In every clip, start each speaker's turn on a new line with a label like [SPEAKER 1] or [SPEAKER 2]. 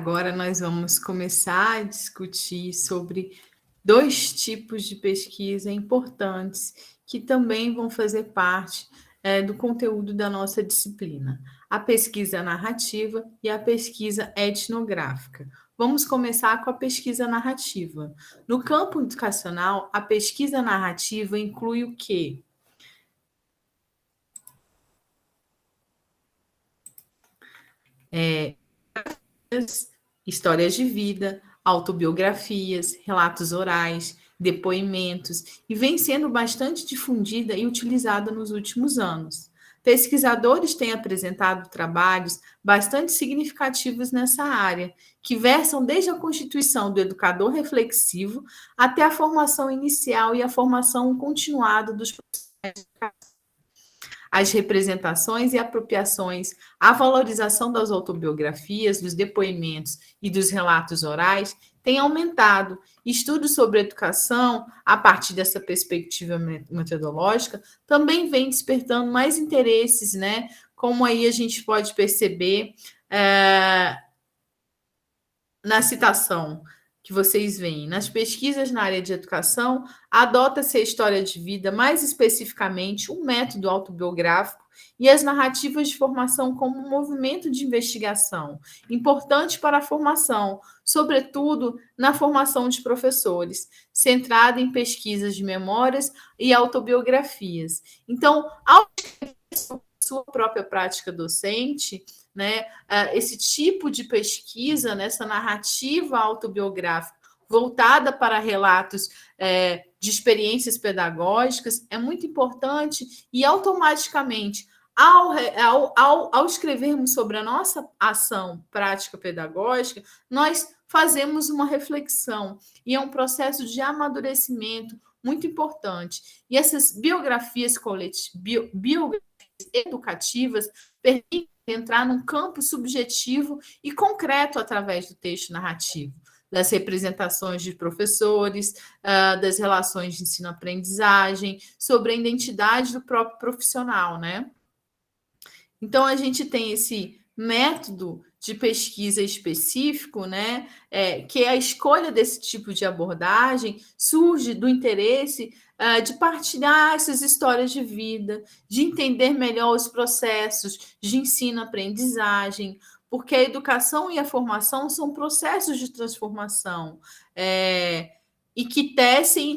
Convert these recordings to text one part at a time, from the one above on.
[SPEAKER 1] Agora nós vamos começar a discutir sobre dois tipos de pesquisa importantes que também vão fazer parte do conteúdo da nossa disciplina: a pesquisa narrativa e a pesquisa etnográfica. Vamos começar com a pesquisa narrativa. No campo educacional, a pesquisa narrativa inclui o quê? Histórias de vida, autobiografias, relatos orais, depoimentos, e vem sendo bastante difundida e utilizada nos últimos anos. Pesquisadores têm apresentado trabalhos bastante significativos nessa área, que versam desde a constituição do educador reflexivo até a formação inicial e a formação continuada dos as representações e apropriações, a valorização das autobiografias, dos depoimentos e dos relatos orais tem aumentado. Estudos sobre educação, a partir dessa perspectiva metodológica, também vem despertando mais interesses, né? Como aí a gente pode perceber na citação que vocês veem. Nas pesquisas na área de educação, adota-se a história de vida, mais especificamente um método autobiográfico e as narrativas de formação como um movimento de investigação, importante para a formação, sobretudo na formação de professores, centrada em pesquisas de memórias e autobiografias. Então, ao sua própria prática docente, né, esse tipo de pesquisa, nessa narrativa autobiográfica voltada para relatos de experiências pedagógicas, é muito importante e automaticamente, ao escrevermos sobre a nossa ação prática pedagógica, nós fazemos uma reflexão e é um processo de amadurecimento muito importante. E essas biografias educativas permitem entrar num campo subjetivo e concreto através do texto narrativo, das representações de professores, das relações de ensino-aprendizagem, sobre a identidade do próprio profissional, né? Então, a gente tem esse método de pesquisa específico, né, que a escolha desse tipo de abordagem surge do interesse de partilhar essas histórias de vida, de entender melhor os processos de ensino-aprendizagem, porque a educação e a formação são processos de transformação. E que tecem e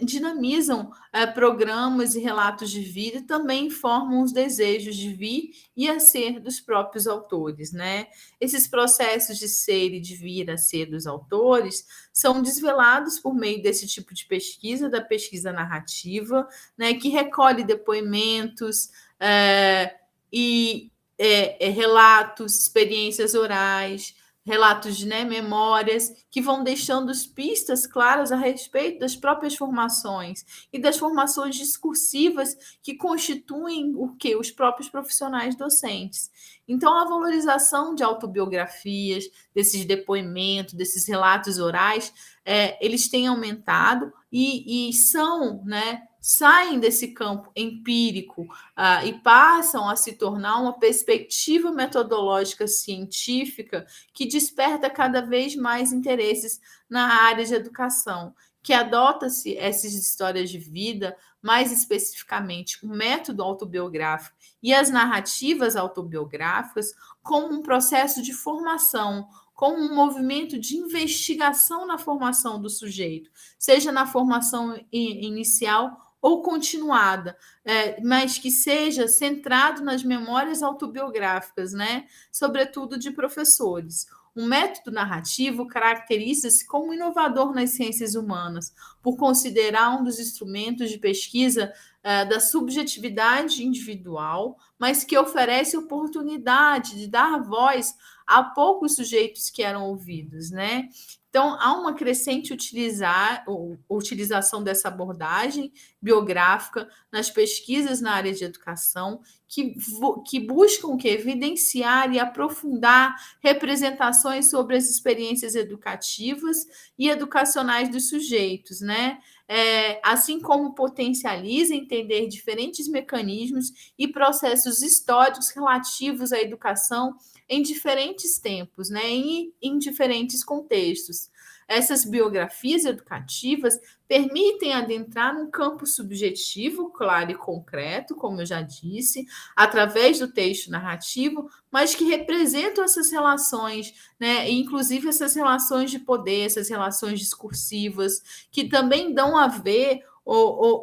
[SPEAKER 1] dinamizam programas e relatos de vida e também formam os desejos de vir e a ser dos próprios autores, né? Esses processos de ser e de vir a ser dos autores são desvelados por meio desse tipo de pesquisa, da pesquisa narrativa, né, que recolhe depoimentos relatos, experiências orais, relatos, né, memórias, que vão deixando pistas claras a respeito das próprias formações e das formações discursivas que constituem o que? Os próprios profissionais docentes. Então, a valorização de autobiografias, desses depoimentos, desses relatos orais, eles têm aumentado e são, né, saem desse campo empírico e passam a se tornar uma perspectiva metodológica científica que desperta cada vez mais interesses na área de educação, que adota-se essas histórias de vida, mais especificamente o método autobiográfico e as narrativas autobiográficas, como um processo de formação, como um movimento de investigação na formação do sujeito, seja na formação inicial ou continuada, mas que seja centrado nas memórias autobiográficas, né? Sobretudo de professores. O método narrativo caracteriza-se como inovador nas ciências humanas, por considerar um dos instrumentos de pesquisa da subjetividade individual, mas que oferece oportunidade de dar voz a poucos sujeitos que eram ouvidos, né? Então, há uma crescente utilização dessa abordagem biográfica nas pesquisas na área de educação, que buscam evidenciar e aprofundar representações sobre as experiências educativas e educacionais dos sujeitos, né? assim como potencializa entender diferentes mecanismos e processos históricos relativos à educação em diferentes tempos, né, em diferentes contextos. Essas biografias educativas permitem adentrar num campo subjetivo, claro e concreto, como eu já disse, através do texto narrativo, mas que representam essas relações, né? Inclusive essas relações de poder, essas relações discursivas, que também dão a ver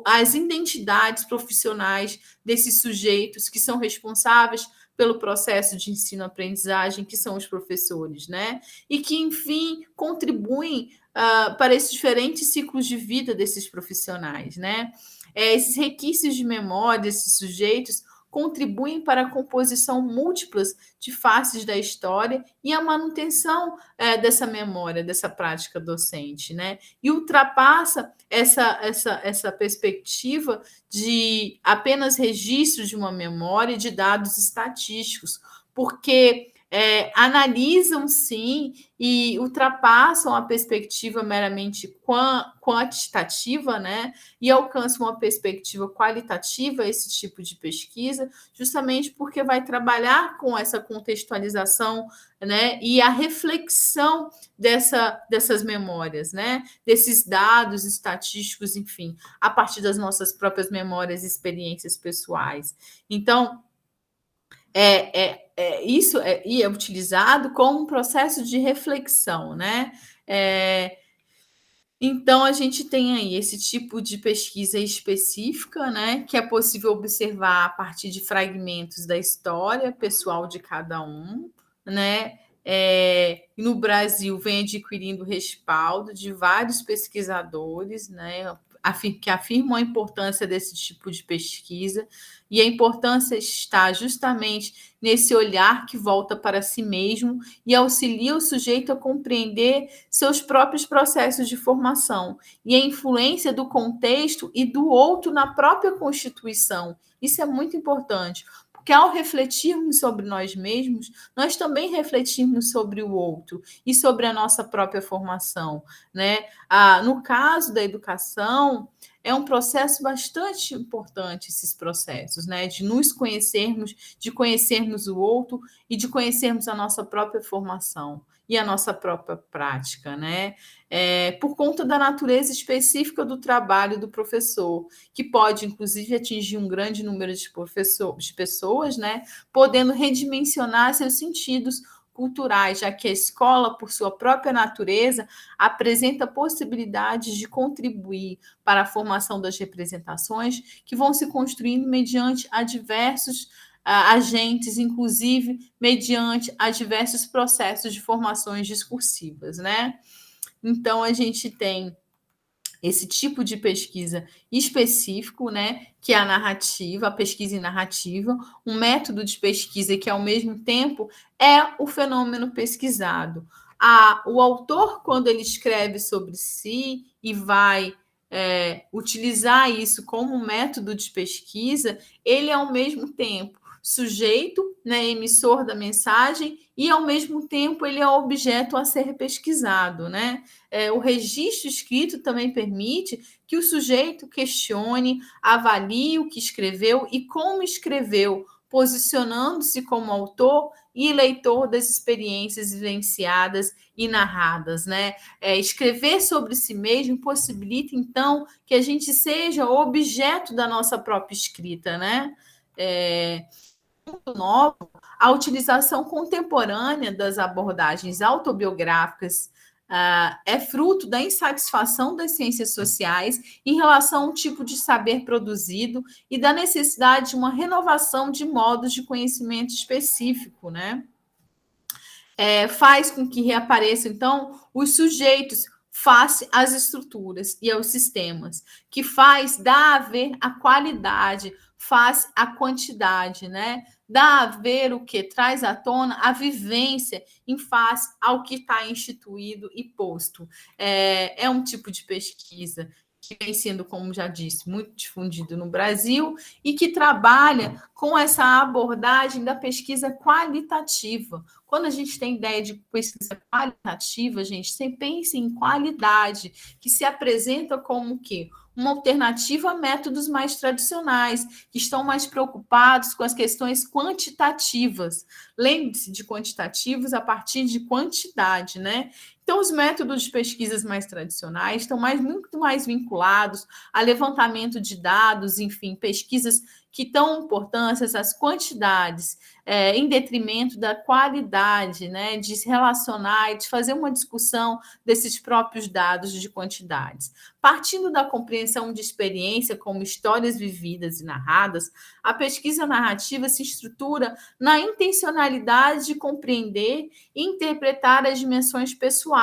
[SPEAKER 1] as identidades profissionais desses sujeitos que são responsáveis pelo processo de ensino-aprendizagem, que são os professores, né? E que, enfim, contribuem para esses diferentes ciclos de vida desses profissionais, né? Esses requisitos de memória desses sujeitos contribuem para a composição múltiplas de faces da história e a manutenção dessa memória, dessa prática docente, né? E ultrapassa essa perspectiva de apenas registros de uma memória e de dados estatísticos, porque analisam sim e ultrapassam a perspectiva meramente quantitativa, né? E alcançam uma perspectiva qualitativa esse tipo de pesquisa, justamente porque vai trabalhar com essa contextualização, né? E a reflexão dessas memórias, né? Desses dados estatísticos, enfim, a partir das nossas próprias memórias e experiências pessoais. Então, isso é utilizado como um processo de reflexão, né? Então, a gente tem aí esse tipo de pesquisa específica, né? Que é possível observar a partir de fragmentos da história pessoal de cada um, né? No Brasil, vem adquirindo respaldo de vários pesquisadores, né? Que afirmam a importância desse tipo de pesquisa, e a importância está justamente nesse olhar que volta para si mesmo e auxilia o sujeito a compreender seus próprios processos de formação e a influência do contexto e do outro na própria constituição. Isso é muito importante, porque ao refletirmos sobre nós mesmos, nós também refletimos sobre o outro e sobre a nossa própria formação, né? No caso da educação, é um processo bastante importante esses processos, né? De nos conhecermos, de conhecermos o outro e de conhecermos a nossa própria formação e a nossa própria prática, né? Por conta da natureza específica do trabalho do professor, que pode, inclusive, atingir um grande número de pessoas, né? Podendo redimensionar seus sentidos culturais, já que a escola, por sua própria natureza, apresenta possibilidades de contribuir para a formação das representações que vão se construindo mediante a diversos agentes, inclusive mediante a diversos processos de formações discursivas, né? Então, a gente tem esse tipo de pesquisa específico, né, que é a narrativa, a pesquisa em narrativa, um método de pesquisa que, ao mesmo tempo, é o fenômeno pesquisado. O autor, quando ele escreve sobre si e vai utilizar isso como um método de pesquisa, ele, ao mesmo tempo, sujeito, né, emissor da mensagem, e, ao mesmo tempo, ele é objeto a ser pesquisado, né? O registro escrito também permite que o sujeito questione, avalie o que escreveu e como escreveu, posicionando-se como autor e leitor das experiências vivenciadas e narradas, né? Escrever sobre si mesmo possibilita, então, que a gente seja objeto da nossa própria escrita, né? Novo, a utilização contemporânea das abordagens autobiográficas é fruto da insatisfação das ciências sociais em relação ao tipo de saber produzido e da necessidade de uma renovação de modos de conhecimento específico, né? Faz com que reapareçam, então, os sujeitos face às estruturas e aos sistemas, que dá a ver a qualidade, faz a quantidade, né? Dá a ver o que traz à tona a vivência em face ao que está instituído e posto. É um tipo de pesquisa que vem sendo, como já disse, muito difundido no Brasil e que trabalha com essa abordagem da pesquisa qualitativa. Quando a gente tem ideia de pesquisa qualitativa, a gente sempre pensa em qualidade, que se apresenta como o quê? Uma alternativa a métodos mais tradicionais, que estão mais preocupados com as questões quantitativas. Lembre-se de quantitativos a partir de quantidade, né? Então, os métodos de pesquisas mais tradicionais estão muito mais vinculados a levantamento de dados, enfim, pesquisas que dão importância às quantidades, em detrimento da qualidade, né, de se relacionar e de fazer uma discussão desses próprios dados de quantidades. Partindo da compreensão de experiência como histórias vividas e narradas, a pesquisa narrativa se estrutura na intencionalidade de compreender e interpretar as dimensões pessoais,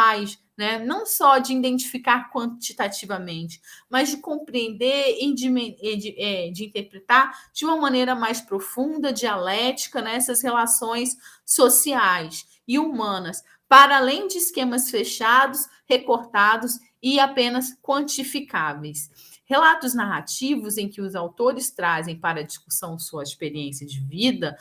[SPEAKER 1] né? Não só de identificar quantitativamente, mas de compreender e de interpretar de uma maneira mais profunda, dialética, nessas relações sociais e humanas, para além de esquemas fechados, recortados e apenas quantificáveis. Relatos narrativos em que os autores trazem para a discussão sua experiência de vida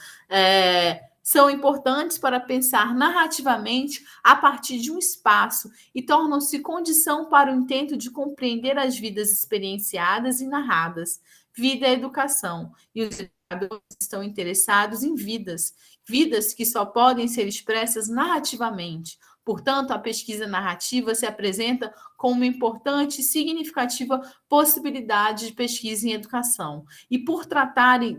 [SPEAKER 1] são importantes para pensar narrativamente a partir de um espaço e tornam-se condição para o intento de compreender as vidas experienciadas e narradas. Vida é educação, e os educadores estão interessados em vidas que só podem ser expressas narrativamente. Portanto, a pesquisa narrativa se apresenta como uma importante e significativa possibilidade de pesquisa em educação. E por tratarem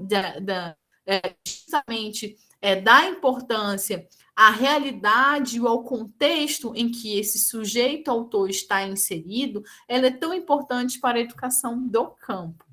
[SPEAKER 1] justamente da importância à realidade ou ao contexto em que esse sujeito autor está inserido, ela é tão importante para a educação do campo.